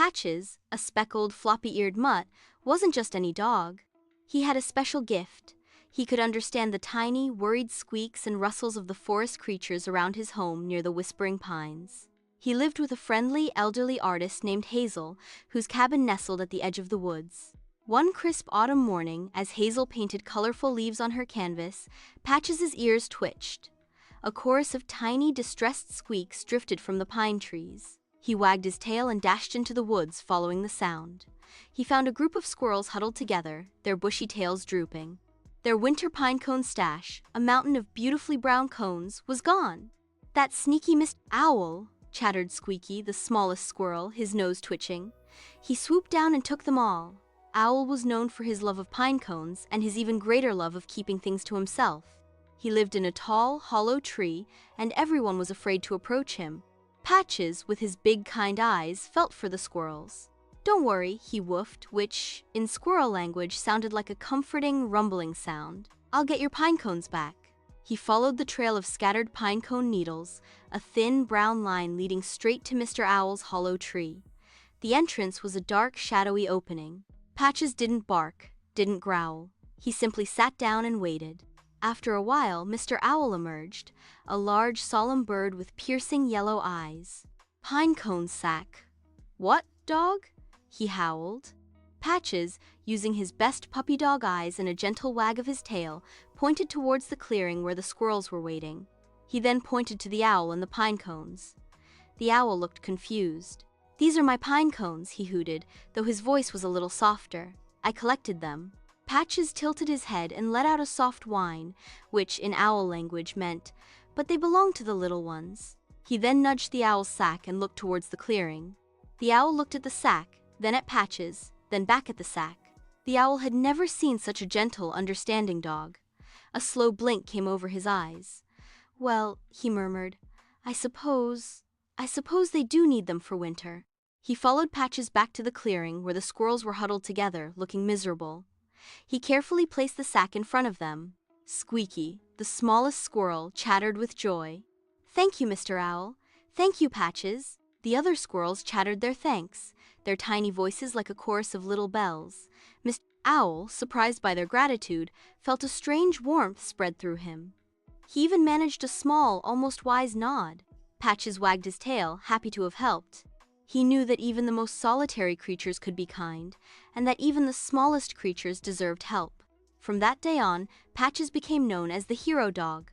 Patches, a speckled, floppy-eared mutt, wasn't just any dog. He had a special gift. He could understand the tiny, worried squeaks and rustles of the forest creatures around his home near the whispering pines. He lived with a friendly, elderly artist named Hazel, whose cabin nestled at the edge of the woods. One crisp autumn morning, as Hazel painted colorful leaves on her canvas, Patches's ears twitched. A chorus of tiny, distressed squeaks drifted from the pine trees. He wagged his tail and dashed into the woods, following the sound. He found a group of squirrels huddled together, their bushy tails drooping. Their winter pinecone stash, a mountain of beautifully brown cones, was gone. "That sneaky Mr. Owl," chattered Squeaky, the smallest squirrel, his nose twitching. He swooped down and took them all. Owl was known for his love of pine cones and his even greater love of keeping things to himself. He lived in a tall, hollow tree, and everyone was afraid to approach him. Patches, with his big, kind eyes, felt for the squirrels. "Don't worry," he woofed, which, in squirrel language, sounded like a comforting, rumbling sound. "I'll get your pine cones back." He followed the trail of scattered pine cone needles, a thin, brown line leading straight to Mr. Owl's hollow tree. The entrance was a dark, shadowy opening. Patches didn't bark, didn't growl. He simply sat down and waited. After a while, Mr. Owl emerged, a large, solemn bird with piercing yellow eyes. "Pinecone sack." "What, dog?" he howled. Patches, using his best puppy dog eyes and a gentle wag of his tail, pointed towards the clearing where the squirrels were waiting. He then pointed to the owl and the pine cones. The owl looked confused. "These are my pine cones," he hooted, though his voice was a little softer. "I collected them." Patches tilted his head and let out a soft whine, which, in owl language, meant, "But they belong to the little ones." He then nudged the owl's sack and looked towards the clearing. The owl looked at the sack, then at Patches, then back at the sack. The owl had never seen such a gentle, understanding dog. A slow blink came over his eyes. "Well," he murmured, I suppose they do need them for winter." He followed Patches back to the clearing where the squirrels were huddled together, looking miserable. He carefully placed the sack in front of them. Squeaky, the smallest squirrel, chattered with joy. "Thank you, Mr. Owl. Thank you, Patches." The other squirrels chattered their thanks, their tiny voices like a chorus of little bells. Mr. Owl, surprised by their gratitude, felt a strange warmth spread through him. He even managed a small, almost wise nod. Patches wagged his tail, happy to have helped. He knew that even the most solitary creatures could be kind, and that even the smallest creatures deserved help. From that day on, Patches became known as the hero dog.